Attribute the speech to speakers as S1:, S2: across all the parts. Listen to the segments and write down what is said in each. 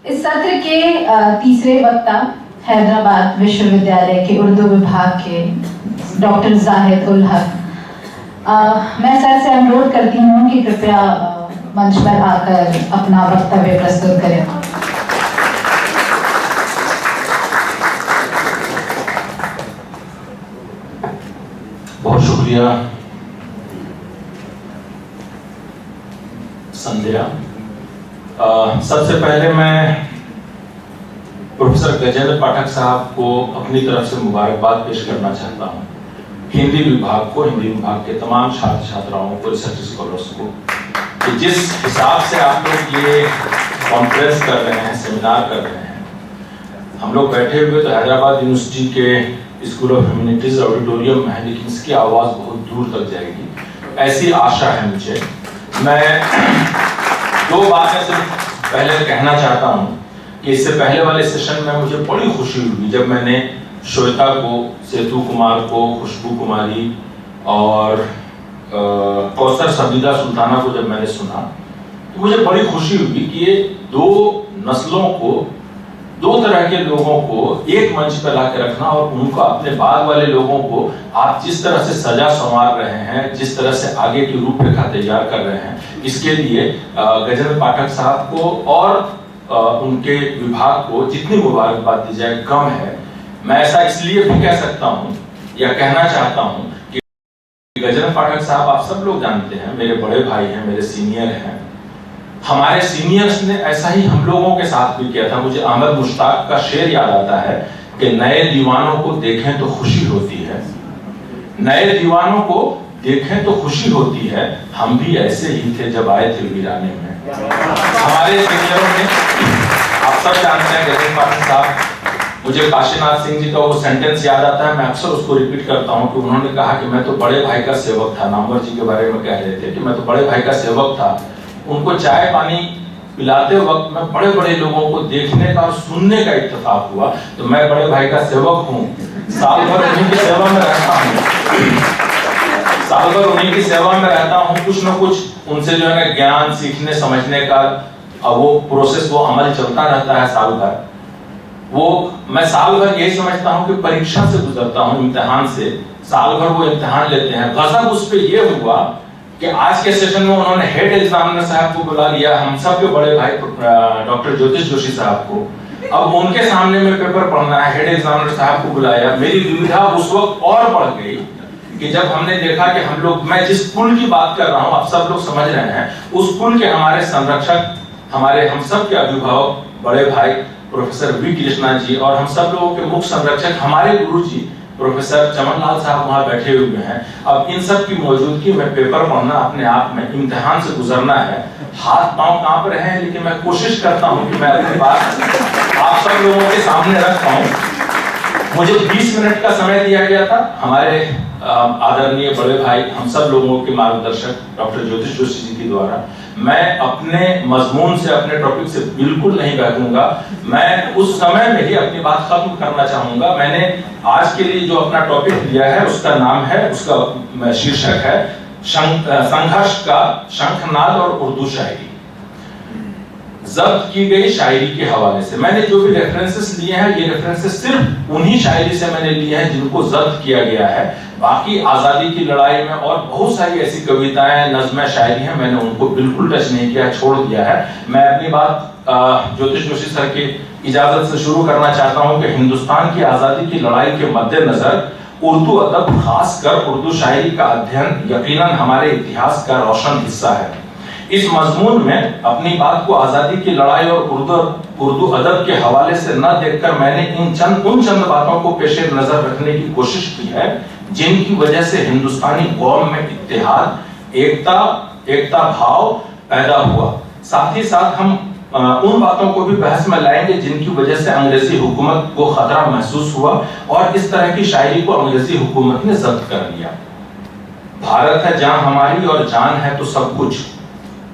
S1: इस सत्र के तीसरे वक्ता हैदराबाद विश्वविद्यालय के उर्दू विभाग के डॉक्टर जाहिद उल हक। मैं सर से अनुरोध करती हूँ कि कृपया मंच पर आकर अपना वक्तव्य प्रस्तुत करें।
S2: बहुत शुक्रिया संध्या। सबसे पहले मैं प्रोफेसर गजेंद्र पाठक साहब को अपनी तरफ से मुबारकबाद पेश करना चाहता हूँ। हिंदी विभाग को, हिंदी विभाग के तमाम छात्र छात्राओं को, रिसर्च स्कॉलर्स को, कि जिस हिसाब से आप लोग ये कॉन्फ्रेंस कर रहे हैं, सेमिनार कर रहे हैं। हम लोग बैठे हुए तो हैदराबाद यूनिवर्सिटी के स्कूल ऑफ ह्यूमैनिटीज ऑडिटोरियम में है, लेकिन इसकी आवाज़ बहुत दूर तक जाएगी, ऐसी आशा है मुझे। मैं दो बातें सिर्फ पहले कहना चाहता हूँ कि इससे पहले वाले सेशन में मुझे बड़ी खुशी हुई जब मैंने श्वेता को, सेतु कुमार को, खुशबू कुमारी और कौसर सबिदा सुल्ताना को जब मैंने सुना तो मुझे बड़ी खुशी हुई कि ये दो नस्लों को, दो तरह के लोगों को एक मंच पर ला के रखना और उनको अपने बाद वाले लोगों को आप जिस तरह से सजा संवार रहे हैं, जिस तरह से आगे की रूपरेखा तैयार कर रहे हैं, इसके लिए गजेंद्र पाठक साहब को और उनके विभाग को जितनी मुबारकबाद दी जाए कम है। मैं ऐसा इसलिए भी कह सकता हूँ या कहना चाहता हूँ कि गजेंद्र पाठक साहब आप सब लोग जानते हैं, मेरे बड़े भाई हैं, मेरे सीनियर हैं। हमारे सीनियर्स ने ऐसा ही हम लोगों के साथ भी किया था। मुझे अहमद मुश्ताक का शेर याद आता है कि नए दीवानों को देखें तो खुशी होती है, नए दीवानों को देखें तो खुशी होती है, हम भी ऐसे ही थे जब आए थे वीराने में। हमारे सीनियरों ने, आप सब जानते हैं गजेंद्र पाठक साहब, मुझे काशीनाथ सिंह जी का वो सेंटेंस याद आता है, मैं अक्सर उसको रिपीट करता हूँ कि उन्होंने कहा कि मैं तो बड़े भाई का सेवक था। नामवर जी के बारे में कह रहे थे कि मैं तो बड़े भाई का सेवक था। उनको चाय पानी पिलाते वक्त में बड़े बड़े लोगों को देखने का और सुनने का इत्तेफाक हुआ, तो मैं बड़े भाई का सेवक हूँ, साल भर उन्हीं की सेवा में रहता हूँ, साल भर उन्हीं की सेवा में रहता हूँ। कुछ न कुछ उनसे जो है ना ज्ञान सीखने समझने का वो प्रोसेस, वो अमल चलता रहता है साल भर। वो मैं साल भर यही समझता हूँ कि परीक्षा से गुजरता हूँ, इम्तिहान से। साल भर वो इम्तिहान लेते हैं। गजब उस पे ये हुआ कि आज के सेशन में उन्होंने हेड एग्जामिनर साहब को बुला लिया, हम सब के बड़े भाई डॉक्टर ज्योतिष जोशी साहब को। अब उनके सामने में पेपर पढ़ना है, हेड एग्जामिनर साहब को बुलाया। मेरी दुविधा उस वक्त और बढ़ गई कि जब हमने देखा कि हम लोग, मैं जिस पुल की बात कर रहा हूँ आप सब लोग समझ रहे हैं, उस पुल के हमारे संरक्षक, हमारे हम सब के अभिभावक, बड़े भाई प्रोफेसर वी कृष्णा जी, और हम सब लोगों के मुख्य संरक्षक हमारे गुरु जी प्रोफेसर चमन लाल साहब वहाँ बैठे हुए हैं। अब इन सब की मौजूदगी में पेपर पढ़ना अपने आप में, इम्तिहान से गुजरना है, हाथ पांव कांप रहे हैं, लेकिन मैं कोशिश करता हूँ कि मैं अपनी बात आप सब लोगों के सामने रख पाऊँ। मुझे 20 मिनट का समय दिया गया था। हमारे आदरणीय बड़े भाई, हम सब लोगों के मार्गदर्शक डॉक्टर ज्योतिष जोशी जी के द्वारा मैं अपने मजमून से, अपने टॉपिक से बिल्कुल नहीं बहकूंगा। मैं उस समय में ही अपनी बात खत्म करना चाहूंगा। मैंने आज के लिए जो अपना टॉपिक लिया है उसका नाम है, उसका शीर्षक है संघर्ष का शंखनाद और उर्दू शायरी। जब्त की गई शायरी के हवाले से मैंने जो भी रेफरेंसेस लिए हैं, ये रेफरेंसेस सिर्फ उन्हीं शायरी से मैंने लिए हैं जिनको जब्त किया गया है। बाकी आजादी की लड़ाई में और बहुत सारी ऐसी कविताएं, नज़्में, शायरी हैं, मैंने उनको बिल्कुल टच नहीं किया, छोड़ दिया है। मैं अपनी बात ज्योतिष जोशी सर की इजाजत से शुरू करना चाहता हूं कि हिंदुस्तान की आजादी की लड़ाई के मद्देनजर उर्दू अदब, खासकर उर्दू शायरी का अध्ययन यकीनन हमारे इतिहास का रोशन हिस्सा है। इस मजमून में अपनी बात को आजादी की लड़ाई और उर्दू अदब के हवाले से न देखकर मैंने उन चंद बातों को पेश नजर रखने की कोशिश की है जिनकी वजह से हिंदुस्तानी कौम में इत्तेहाद, एकता भाव पैदा हुआ। साथ ही साथ हम उन बातों को भी बहस में लाएंगे जिनकी वजह से अंग्रेजी हुकूमत को खतरा महसूस हुआ और इस तरह की शायरी को अंग्रेजी हुकूमत ने जब्त कर लिया। भारत है जान हमारी और जान है तो सब कुछ,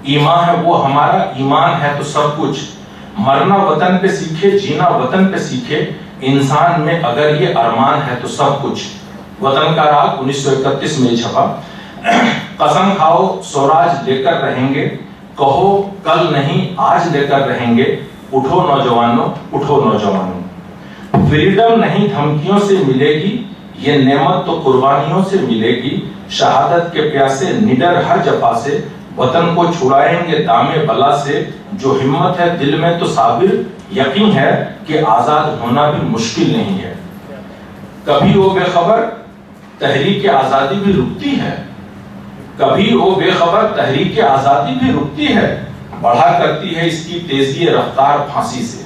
S2: ईमान है वो हमारा, ईमान है तो सब कुछ, मरना वतन पे सीखे, जीना वतन पे सीखे, इंसान में अगर ये अरमान है तो सब कुछ। वतन का राग 1931 में छपा। कसम खाओ स्वराज लेकर रहेंगे, कहो कल नहीं आज लेकर रहेंगे, اٹھو نوجوانوں، اٹھو نوجوانوں، فریڈم نہیں دھمکیوں سے ملے گی، یہ نعمت تو قربانیوں سے ملے گی، شہادت کے پیاسے نڈر ہر جفا سے، وطن کو چھڑائیں گے دامے بلا سے، جو ہمت ہے دل میں تو صابر، یقین ہے کہ آزاد ہونا بھی مشکل نہیں ہے۔ کبھی وہ بے خبر تحریک آزادی بھی رکتی ہے، کبھی وہ بے خبر تحریک آزادی بھی رکتی ہے، بڑھا کرتی ہے اس کی تیزی رفتار پھانسی سے۔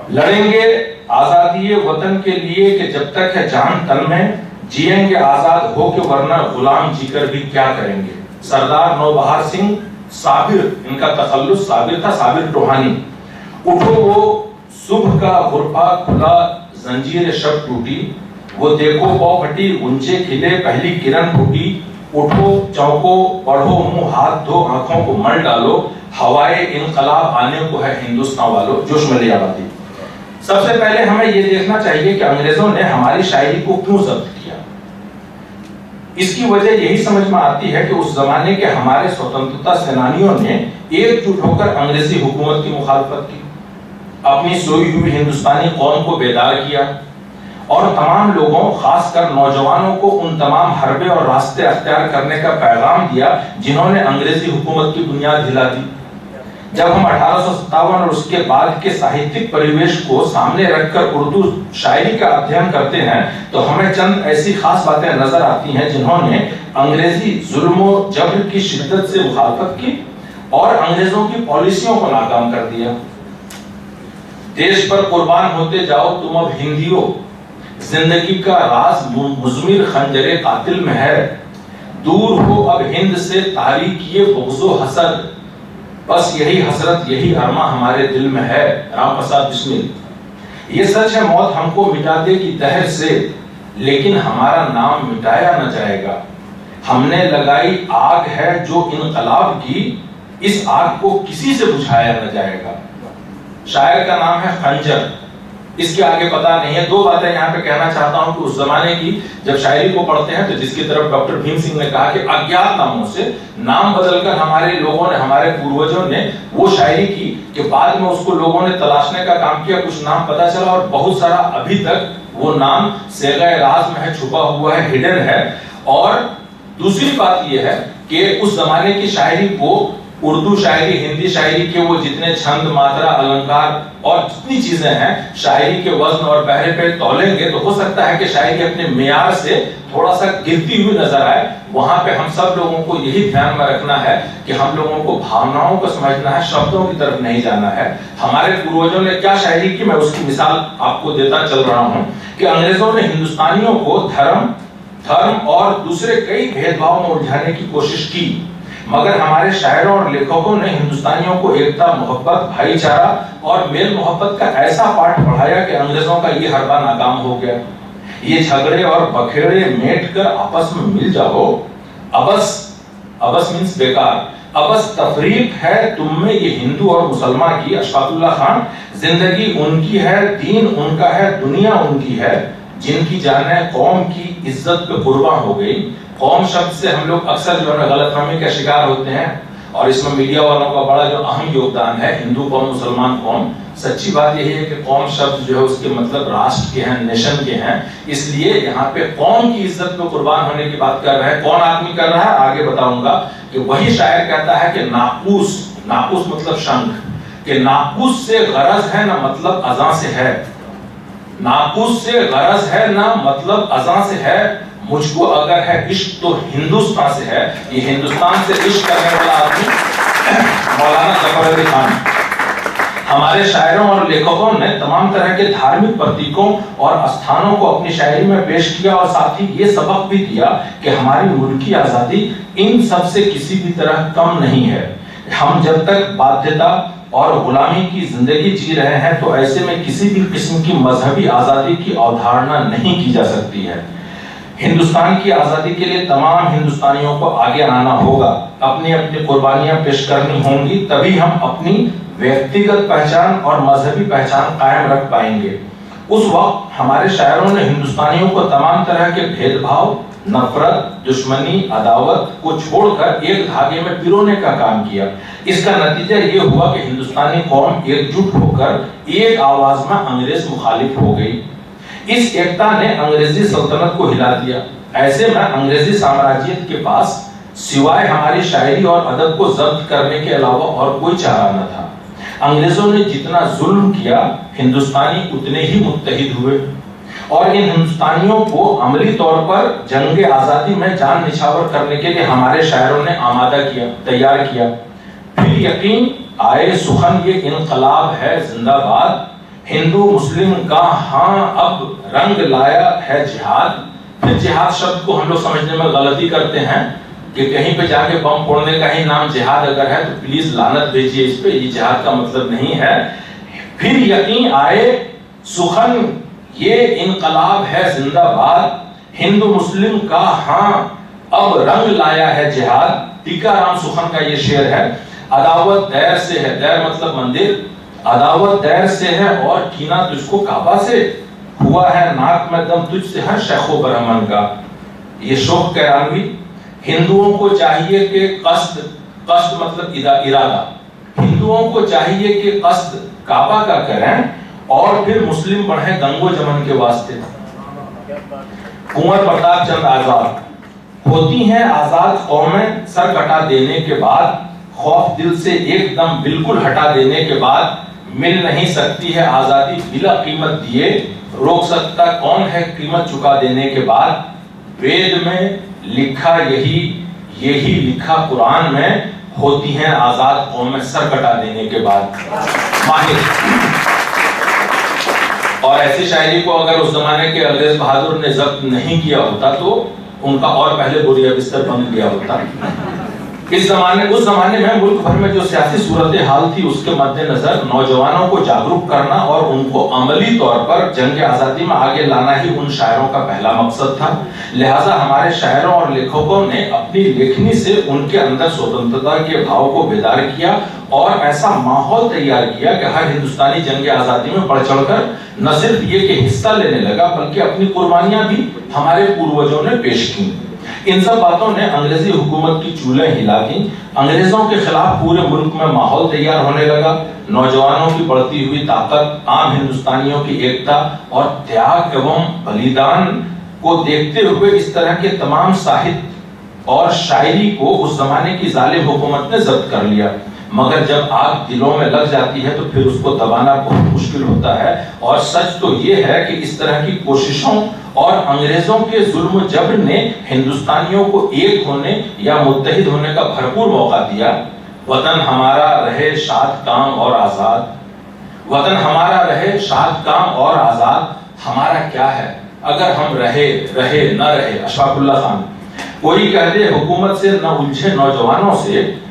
S2: لڑیں گے آزادی وطن کے لیے کہ جب تک ہے جان تن میں، جیئیں گے آزاد ہو کے ورنہ غلام جی کر بھی کیا کریں گے۔ سردار نوبہار سنگھ صابر، ان کا تخلص صابر تھا، صابر ٹوہانی۔ اٹھو وہ صبح کا غربہ کھلا زنجیر شب ٹوٹی، وہ دیکھو پاؤ پھٹی گنچے کھلے پہلی کرن پھوٹی، اٹھو چونکو پڑھو منہ ہاتھ دھو آنکھوں کو مل ڈالو، ہوائے انقلاب آنے کو ہے ہندوستان والوں، جوش میں لے آبادی۔ سب سے پہلے ہمیں یہ دیکھنا چاہیے کہ انگریزوں نے ہماری شاعری کو کیوں ضبط کیا۔ اس کی وجہ یہی سمجھ میں آتی ہے کہ اس زمانے کے ہمارے سوتنترتا سینانیوں نے ایک جٹ ہو کر انگریزی حکومت کی مخالفت کی، اپنی سوئی ہوئی ہندوستانی قوم کو بیدار کیا، اور تمام لوگوں خاص کر نوجوانوں کو ان تمام حربے اور راستے اختیار کرنے کا پیغام دیا جنہوں نے انگریزی حکومت کی بنیاد ہلا دی۔ جب ہم 1857 اور اس کے بعد کے ساہتک پریویش کو سامنے رکھ کر اردو شاعری کا ادھین کرتے ہیں تو ہمیں چند ایسی خاص باتیں نظر آتی ہیں جنہوں نے انگریزی ظلم و جبر کی شدت سے مخالفت کی اور انگریزوں کی پالیسیوں کو ناکام کر دیا۔ دیش پر قربان ہوتے جاؤ تم اب ہندیوں، زندگی کا راز مضمر خنجر قاتل میں ہے، دور ہو اب ہند سے تاریخ یہ بغض و حسد، بس یہی حسرت یہی ارماں ہمارے دل میں ہے۔ رام پرساد بسمل۔ یہ سچ ہے موت ہم کو مٹا دے گی دہر سے، لیکن ہمارا نام مٹایا نہ جائے گا، ہم نے لگائی آگ ہے جو انقلاب کی، اس آگ کو کسی سے بجھایا نہ جائے گا۔ شاعر کا نام ہے خنجر، اس کے آگے پتہ نہیں ہے۔ دو باتیں یہاں پہ کہنا چاہتا ہوں کہ اس زمانے کی جب شاعری کو پڑھتے ہیں تو جس کی طرف ڈاکٹر بھیم سنگھ نے کہا کہ اگیات ناموں سے نام بدل کر ہمارے لوگوں نے، ہمارے پوروجوں نے وہ شاعری کی کہ بعد میں اس کو لوگوں نے تلاشنے کا کام کیا، کچھ نام پتہ چلا اور بہت سارا ابھی تک وہ نام صیغہ راز میں ہے، چھپا ہوا ہے، ہڈن ہے۔ اور دوسری بات یہ ہے کہ اس زمانے کی شاعری کو اردو شاعری، ہندی شاعری کے وہ جتنے چھند، ماترا، النکار اور جتنی چیزیں ہیں شاعری کے وزن اور بہرے پہ تولیں گے تو ہو سکتا ہے کہ شاعری اپنے معیار سے تھوڑا سا گرتی ہوئی نظر آئے۔ وہاں پہ ہم سب لوگوں کو یہی دھیان میں رکھنا ہے کہ ہم لوگوں کو بھاوناؤں کو سمجھنا ہے، شبدوں کی طرف نہیں جانا ہے۔ ہمارے پوروجوں نے کیا شاعری کی، میں اس کی مثال آپ کو دیتا چل رہا ہوں کہ انگریزوں نے ہندوستانیوں کو دھرم اور دوسرے کئی بھید بھاؤ میں الجھانے کی کوشش کی، مگر ہمارے شاعروں اور لیکھکوں نے ہندوستانیوں کو ایکتا، محبت، بھائی چارہ اور میل محبت کا ایسا پاٹھ پڑھایا کہ انگریزوں کا یہ حربہ ناکام ہو گیا۔ یہ جھگڑے اور بکھیڑے میٹ کر آپس میں مل جاؤ، ابس مینس بیکار، ابس تفریق ہے تم میں یہ ہندو اور مسلمان کی۔ اشفاق اللہ خان۔ زندگی ان کی ہے، دین ان کا ہے، دنیا ان کی ہے، جن کی جانیں قوم کی عزت پہ قربان ہو گئی۔ قوم شبد سے ہم لوگ اکثر جو ہے غلط فہمی کا شکار ہوتے ہیں اور اس میں میڈیا والوں کا بڑا جو اہم یوگدان ہے، ہندو قوم، مسلمان قوم۔ سچی بات یہی ہے کہ قوم شبد جو ہے اس کے مطلب راشٹر کے ہیں، نیشن کے ہیں، اس لیے یہاں پہ قوم کی عزت پہ قربان ہونے کی بات کر رہے ہیں۔ کون آدمی کر رہا ہے آگے بتاؤں گا کہ وہی شاعر کہتا ہے کہ ناقوس مطلب شنکھ، کہ ناقوس سے غرض ہے نہ مطلب اذاں سے ہے، ناقوس سے غرض ہے نہ مطلب اذاں سے ہے، مجھ کو اگر ہے عشق تو ہندوستان سے ہے۔ یہ ہندوستان سے عشق کرنے والا آدمی مولانا ظفر علی خان۔ ہمارے شاعروں اور لیکھکوں نے تمام طرح کے دھارمک پرتیکوں اور استھانوں کو اپنی شاعری میں پیش کیا اور ساتھ ہی یہ سبق بھی دیا کہ ہماری ملکی آزادی ان سب سے کسی بھی طرح کم نہیں ہے۔ ہم جب تک بادھیتا اور غلامی کی زندگی جی رہے ہیں تو ایسے میں کسی بھی قسم کی مذہبی آزادی کی اوادھارنا نہیں کی جا سکتی ہے۔ ہندوستان کی آزادی کے لیے تمام ہندوستانیوں کو آگے آنا ہوگا، اپنی اپنی قربانیاں پیش کرنی ہوں گی، تبھی ہم اپنی ویکتیگت پہچان اور مذہبی پہچان قائم رکھ پائیں گے۔ उस वक्त हमारे शायरों ने हिंदुस्तानियों को तमाम तरह के भेदभाव, नफरत, दुश्मनी, अदावत को छोड़कर एक धागे में पिरोने का काम किया। इसका नतीजा ये हुआ कि हिंदुस्तानी कौम एकजुट होकर एक आवाज में अंग्रेज मुखालिफ हो गई। इस एकता ने अंग्रेजी सल्तनत को हिला दिया। ऐसे में अंग्रेजी साम्राज्य के पास सिवाय हमारी शायरी और अदब को जब्त करने के अलावा और कोई चारा न था। अंग्रेजों ने जितना जुल्म किया, हिंदुस्तानी उतने ही मुत्तहिद हुए और इन हिंदुस्तानियों को अमली तौर पर जंग आजादी में जान निछावर करने के लिए हमारे शायरों ने आमादा किया, तैयार किया। फिर यकीन आए सुखन ये इनकलाब है जिंदाबाद, हिंदू मुस्लिम का हाँ अब रंग लाया है जिहाद। फिर जिहाद शब्द को हम लोग समझने में गलती करते हैं कि कहीं पे जाके बम फोड़ने का ही नाम जिहाद अगर है तो प्लीज लानत भेजिए इस पे, ये जिहाद का मतलब नहीं है। फिर यकीन आए सुखन ये इनकलाब है जिंदाबाद, हिंदू मुस्लिम का हाँ अब रंग लाया है जिहाद। टीकाराम सुखन का ये शेर है। अदावत दैर से है, दैर मतलब मंदिर, अदावत दैर से है और कीना तुझको काबा से, हुआ है नाक में दम तुझसे हर शैखो ब्राह्मण का। ये शोक कैरानवी। हिंदुओं को चाहिए कि कष्ट मतलब इरादा, हिंदुओं को चाहिए कि कष्ट काबा का करें और फिर मुस्लिम बढ़े गंगो जमन के वास्ते। कुंवर प्रताप चंद आजाद। होती हैं आजाद कौमें सर कटा देने के बाद, खौफ दिल से एकदम बिल्कुल हटा देने के बाद, मिल नहीं सकती है आजादी बिला कीमत दिए, रोक सकता कौन है कीमत चुका देने के बाद। वेद में लिखा यही लिखा कुरान में, होती हैं आजाद कौमें सर कटा देने के बाद। माहिर। और ऐसी शायरी को अगर उस जमाने के अंग्रेज बहादुर ने जब्त नहीं किया होता तो उनका और पहले बोरिया बिस्तर बन गया होता। उस जमाने में मुल्क भर में जो सियासी सूरत हाल थी उसके मद्देनजर नौजवानों को जागरूक करना और उनको अमली तौर पर जंग आजादी में आगे लाना ही उन शायरों का पहला मकसद था। लिहाजा हमारे शायरों और लेखकों ने अपनी लेखनी से उनके अंदर स्वतंत्रता के भाव को बेदार किया और ऐसा माहौल तैयार किया कि हर हिंदुस्तानी जंग आजादी में बढ़ चढ़कर न सिर्फ ये कि हिस्सा लेने लगा बल्कि अपनी कुर्बानियां भी हमारे पूर्वजों ने पेश की। इन सब बातों ने अंग्रेजी हुकूमत की चूल्हे हिला दी। अंग्रेजों के खिलाफ पूरे मुल्क में माहौल तैयार होने लगा। नौजवानों की बढ़ती हुई ताकत, आम हिंदुस्तानियों की एकता और त्याग एवं बलिदान को देखते हुए इस तरह के तमाम साहित्य और शायरी को उस जमाने की जालिम हुकूमत ने जब्त कर लिया। मगर जब आग दिलों में लग जाती है तो फिर उसको दबाना बहुत मुश्किल होता है। और सच तो ये है कि इस तरह की कोशिशों और अंग्रेजों के जुल्म जबर ने हिंदुस्तानियों को एक होने या मुत्तहिद होने का भरपूर मौका दिया। वतन हमारा रहे शाद काम और आजाद, वतन हमारा रहे शाद काम और आजाद, हमारा क्या है अगर हम रहे न रहे। अशफाकुल्लाह खान। कोई कह दे हुकूमत से न उलझे नौजवानों से,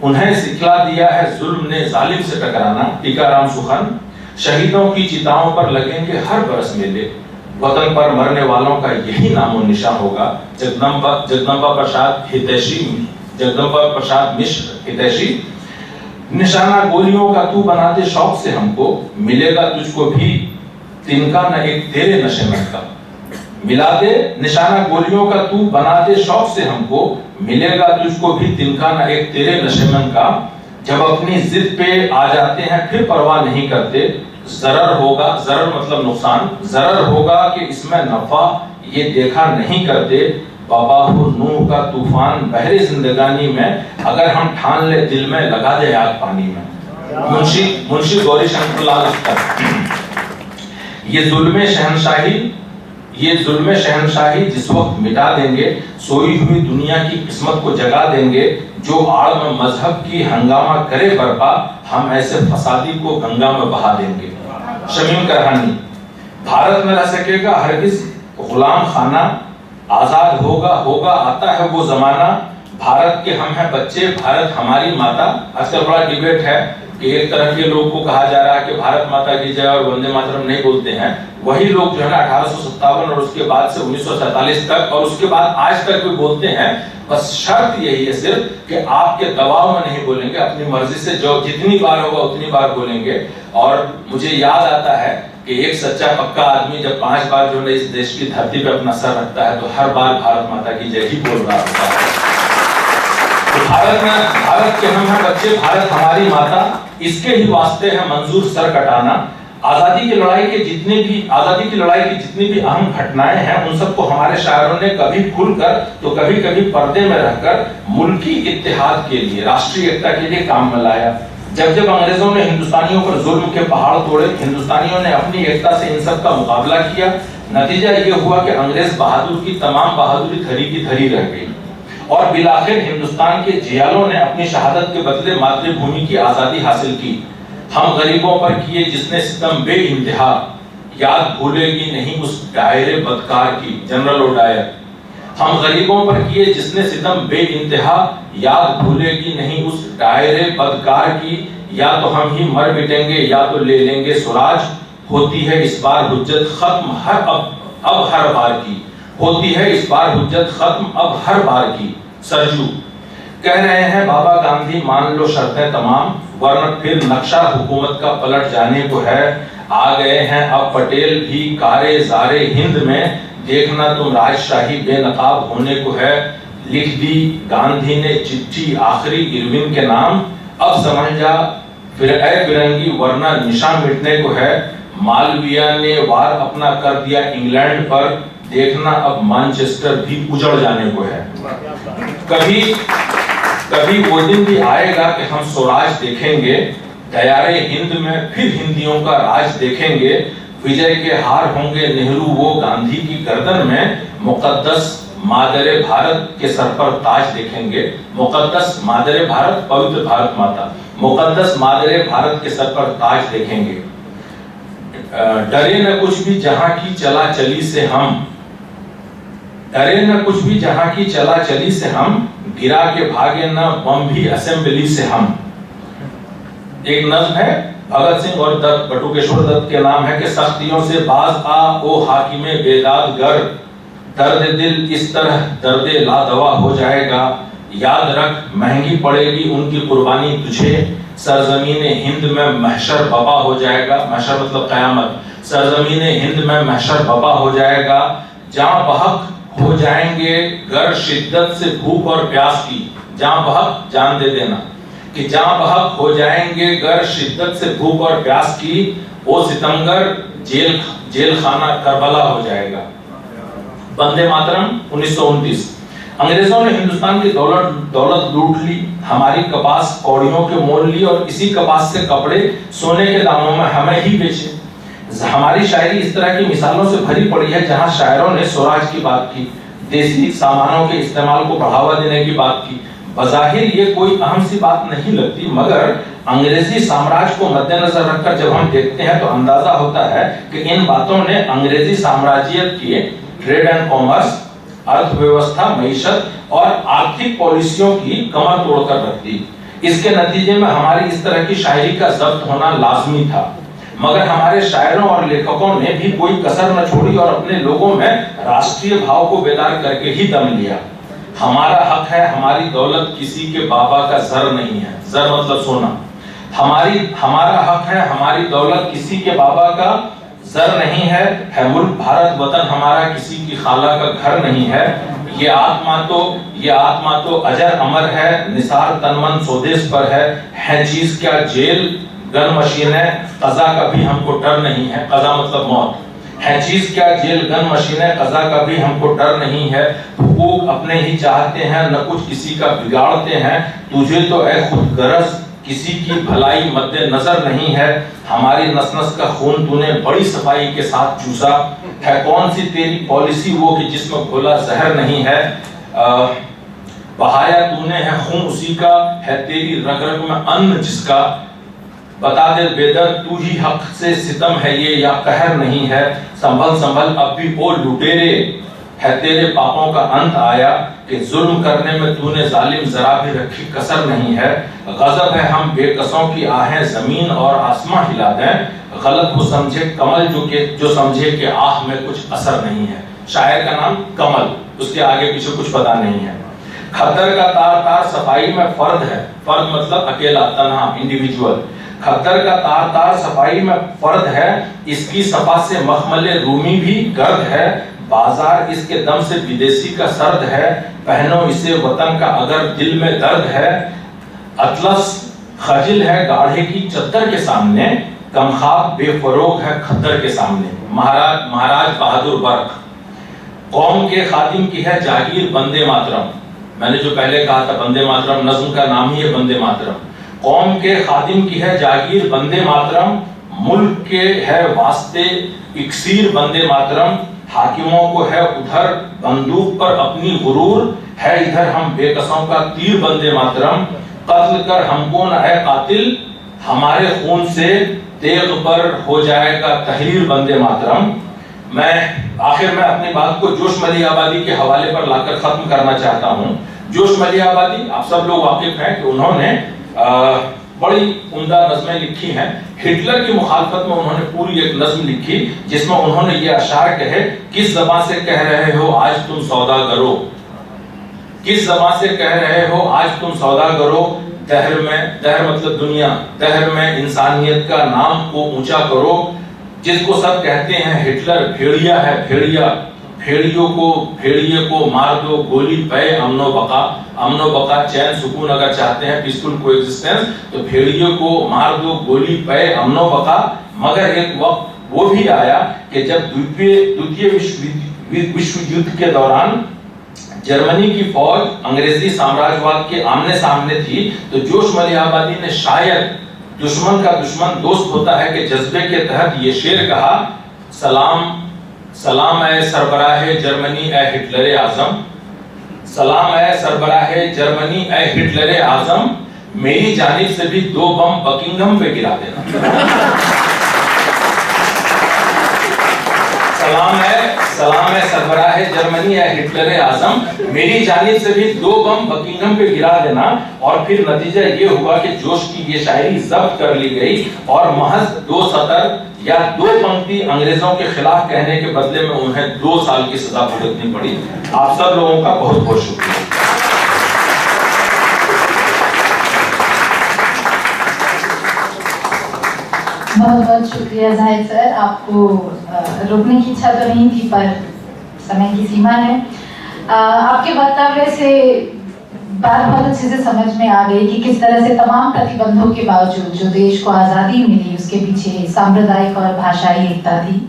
S2: उन्हें सिखला दिया है जुल्म ने जालिम से टकराना। टीकाराम सुखन। शहीदों की चिताओं पर लगेंगे हर बरस मेले, वतन पर मरने वालों का यही नामो निशान होगा। जगदम्बा प्रसाद मिश्र हितैषी। निशाना गोलियों का तू बना दे शौक से हमको, मिलेगा तुझको भी तिनका न एक तेरे नशे में का। मिला दे निशाना गोलियों का तू बना दे शौक से हमको, मिलेगा तुझको भी तिनका न एक तेरे नशे में का। जब अपनी जिद पे आ जाते हैं फिर परवाह नहीं करते, जरर होगा, जरर मतलब नुकसान, जरर होगा कि इसमें नफा ये देखा नहीं करते। बाबाहु नूह का तूफान बहरे जिंदगानी में, अगर हम ठान ले दिल में लगा दे आग पानी में। मुंशी गौरी शंकर लाल ये जुल्मे शहनशाही जिस वक्त मिटा देंगे, सोई हुई दुनिया की किस्मत को जगा देंगे। जो आड़ में मजहब की हंगामा करे बर्पा, हम ऐसे फसादी को गंगा में बहा देंगे। शमीम करहानी। भारत में रह सकेगा हरगिज गुलाम खाना, आजाद होगा आता है वो जमाना। भारत के हम हैं बच्चे, भारत हमारी माता। आजकल बड़ा डिबेट है कि एक तरह के लोग को कहा जा रहा है कि भारत माता की जय और वंदे मातरम नहीं बोलते हैं। वही लोग जो है ना 1857 और उसके बाद से 1947 तक और उसके बाद आज तक भी बोलते हैं। बस शर्त यही है सिर्फ कि आपके दबाव में नहीं बोलेंगे, अपनी मर्जी से जो जितनी बार होगा उतनी बार बोलेंगे। और मुझे याद आता है کہ ایک سچا پکا آدمی جب 5 بار جو ہے اس دیش کی دھرتی پہ اپنا سر رکھتا ہے تو ہر بار بھارت ماتا کی جے ہی بول رہا ہوتا ہے. بھارت کے ہم ہیں بچے، بھارت ہماری ماتا، اس کے ہی واسطے ہے منظور سر کٹانا. آزادی کی لڑائی کی جتنی بھی اہم گھٹنائیں ہیں ان سب کو ہمارے شاعروں نے کبھی کھل کر تو کبھی کبھی پردے میں رہ کر ملکی اتحاد کے لیے، راشٹری ایکتا کے لیے کام میں لایا. جب جب انگریزوں نے ہندوستانیوں پر ظلم کے پہاڑ توڑے، ہندوستانیوں نے اپنی ایکتا سے ان سب کا مقابلہ کیا. نتیجہ یہ ہوا کہ انگریز بہادر کی تمام بہادری دھری کی دھری رہ گئی اور بالآخر ہندوستان کے جیالوں نے اپنی شہادت کے بدلے ماتری بھومی کی آزادی حاصل کی. ہم غریبوں پر کیے جس نے ستم بے انتہا، یاد بھولے گی نہیں اس ڈائر بدکار کی. General O'Dwyer. ہم غریبوں پر کیے جس نے ستم بے انتہا، یاد بھولے گی نہیں اس ڈائر بدکار کی. یا تو ہم ہی مر مٹیں گے یا تو لے لیں گے سوراج. ہوتی ہے اس بار حجت ختم اب ہر بار کی. ہوتی ہے اس بار حجت ختم اب ہر بار کی. سرجو. کہہ رہے ہیں بابا گاندھی مان لو شرطیں تمام، ورنہ پھر نقشہ حکومت کا پلٹ جانے کو ہے. آ گئے ہیں اب پٹیل بھی کارے زارے ہند میں، دیکھنا تم راج شاہی بے نقاب ہونے کو ہے. لکھ دی گاندھی نے چٹھی آخری اروین کے نام، اب سمجھ جا پھر اے فرنگی ورنہ نشان مٹنے کو ہے. مالویہ نے وار اپنا کر دیا انگلینڈ پر، دیکھنا اب مانچسٹر بھی اجڑ جانے کو ہے. کبھی وہ دن بھی آئے گا کہ ہم سوراج دیکھیں گے، دیارے ہند میں پھر ہندیوں کا راج دیکھیں گے. وجے کے ہار ہوں گے نہرو وہ گاندھی کی گردن میں، مقدس مادر بھارت کے سر پر تاج دیکھیں گے. مقدس مادر بھارت، پوتر بھارت ماتا، مقدس مادر بھارت کے سر پر تاج دیکھیں گے. ڈرے نہ کچھ بھی جہاں کی چلا چلی سے ہم، ڈرے نہ کچھ بھی جہاں کی چلا چلی سے ہم، گرا کے بھاگے نہ بم بھی اسمبلی سے ہم. ایک نظم ہے بھگت سنگھ اور بٹوکیشور دت کے نام ہے کہ سختیوں سے باز آ او حاکم بیداد گر، درد دل اس طرح درد لا دوا ہو جائے گا. یاد رکھ مہنگی پڑے گی ان کی قربانی تجھے، سرزمین ہند میں محشر بپا ہو جائے گا. محشر مطلب قیامت. سرزمین ہند میں محشر بپا ہو جائے گا. جاں بحق ہو جائیں گے گر شدت سے بھوک اور پیاس کی. جاں بحق جان دے دینا کہ جاں بحق ہو جائیں گے گر شدت سے بھوک اور پیاس کی. وہ ستمگر جیل خانہ کربلا ہو جائے گا. بندے ماترم 1929. انگریزوں نے ہندوستان کی دولت لوٹ لی، ہماری کپاس کوڑیوں کے مول لی اور اسی کپاس سے کپڑے سونے کے داموں میں ہمیں ہی بیچے. ہماری شاعری اس طرح کی مثالوں سے بھری پڑی ہے جہاں شاعروں نے سوراج کی بات کی، دیسی سامانوں کے استعمال کو بڑھاوا دینے کی بات کی. بظاہر یہ کوئی اہم سی بات نہیں لگتی، مگر انگریزی سامراج کو مد نظر رکھ کر جب ہم دیکھتے ہیں تو اندازہ ہوتا ہے کہ ان باتوں نے انگریزی سامراجیت کی ٹریڈ اینڈ کامرس، ارتھ ویوستھا، معیشت اور آرتھک پالیسیوں کی کمر توڑ کر رکھ دی. اس کے نتیجے میں ہماری اس طرح کی شاعری کا ضبط ہونا لازمی تھا، مگر ہمارے شاعروں اور لیکھکوں نے بھی کوئی کسر نہ چھوڑی اور اپنے لوگوں میں راشٹریہ بھاؤ کو بیدار کر کے ہی دم لیا. ہمارا حق ہے، ہماری دولت کسی کے بابا کا زر نہیں ہے. زر مطلب سونا. ہمارا حق ہے، ہماری دولت کسی کے بابا کا زر نہیں ہے. ہے ملک بھارت وطن ہمارا کسی کی خالہ کا گھر نہیں ہے. یہ آتما تو اجر امر ہے، نثار تن من سودیس پر ہے چیز کیا جیل گن مشینیں، قضا کا بھی ہم کو ڈر نہیں ہے. قضا مطلب موت. ہے چیز کیا جیل گن مشینیں، قضا کا بھی ہم کو ڈر نہیں ہے. حقوق اپنے ہی چاہتے ہیں، نہ کچھ کسی کا بگاڑتے ہیں. تجھے تو اے خود غرض کسی کی بھلائی مد نظر نہیں ہے. ہماری نس نس کا خون تو نے بڑی صفائی کے ساتھ چوسا. ہے کون سی تیری پالیسی وہ کہ جس میں گھولا زہر نہیں ہے. بہایا تو نے ہے خون اسی کا، ہے تیری رگ رگ میں ان جس کا. بتا دے بیدر تو ہی حق سے ستم ہے یہ یا قہر نہیں ہے. سنبھل اب بھی او لٹیرے، ہے تیرے پاپوں کا انت آیا کہ ظلم کرنے میں تو نے ظالم ذرا بھی رکھی کسر نہیں ہے. غضب ہے ہم بے کسوں کی آہیں زمین اور آسمان ہلا دیں. غلط وہ سمجھے کمل جو سمجھے کہ آہ میں کچھ اثر نہیں ہے. شاعر کا نام کمل، اس کے آگے پیچھے کچھ پتا نہیں ہے. کھدر کا تار تار صفائی میں فرد ہے. فرد مطلب اکیلا، تنہا، انڈیویجول. खद्दर का तार तार सफाई में फर्द है, इसकी सफा से मखमल रूमी भी गर्द है, बाजार इसके दम से विदेशी का सर्द है, पहनो इसे वतन का अगर दिल में दर्द है, अतलस खजिल है गाढ़े की चद्दर के सामने, कमखाब बेफरोग है खद्दर के सामने। महाराज बहादुर बर्क, कौम के खादिम की है जागीर बंदे मातरम। मैंने जो पहले कहा था बंदे मातरम, नज्म का नाम ही है बंदे मातरम। कौम के खादिम की है जागीर बंदे मातरम, मुल्क के है वास्ते इक्सीर बंदे मातरम, हाकिमों को है उधर बंदूक पर अपनी गुरूर, है इधर हम बेकसों का तीर बंदे मातरम, कत्ल कर हमको न है कातिल, हमारे खून से तेग पर हो जाएगा तहरीर बंदे मातरम। मैं आखिर में अपनी बात को जोश मलियाबादी के हवाले पर लाकर खत्म करना चाहता हूँ। जोश मलियाबादी आप सब लोग वाकिफ हैं कि उन्होंने बड़ी उम्दा नज़में लिखी हैं। हिटलर की मुखालफत में उन्होंने पूरी एक नज़्म लिखी जिसमें उन्होंने ये अशार कहे, किस ज़बान से कह रहे हो आज तुम सौदागरो, किस ज़बान से कह रहे हो आज तुम सौदागरो, दहर में, दहर मतलब दुनिया, दहर में इंसानियत का नाम को ऊंचा करो, जिसको सब कहते हैं हिटलर भेड़िया है भेड़िया, भेड़िए को मार दो गोली पे अमनो बका चैन सुकून अगर चाहते हैं पीसफुल कोएग्जिस्टेंस तो भेड़िए को मार दो गोली पे अमनो बका। मगर एक वक्त वो भी आया कि जब द्वितीय विश्व युद्ध के दौरान जर्मनी की फौज अंग्रेजी साम्राज्यवाद के आमने सामने थी, तो जोश मलियाबादी ने शायद दुश्मन का दुश्मन दोस्त होता है कि जज्बे के तहत ये शेर कहा, सलाम है सरबराहे जर्मनी ए हिटलर आजम, सलाम है सरबराहे जर्मनी ए हिटलर आजम, मेरी जानिब से भी 2 बम बकिंघम पे गिरा देना। सलाम है सरबराहे जर्मनी ए हिटलर आजम, मेरी जानिब से भी 2 बम बकिंघम पे गिरा देना। और फिर नतीजा ये हुआ कि जोश की ये शायरी जब्त कर ली गई और महज 2 सतर या 2 पंक्ति अंग्रेजों के खिलाफ कहने के बदले में उन्हें 2 साल की सजा भुगतनी पड़ी। आप सब लोगों का बहुत बहुत शुक्रिया।
S1: बहुत बहुत शुक्रिया जाहिद सर, आपको रोकने की इच्छा तो नहीं थी पर समय की सीमा है। आपके वक्तव्य से बात बहुत अच्छे से समझ में आ गई कि किस तरह से तमाम प्रतिबंधों के बावजूद जो देश को आज़ादी मिली उसके पीछे सांप्रदायिक और भाषाई एकता थी।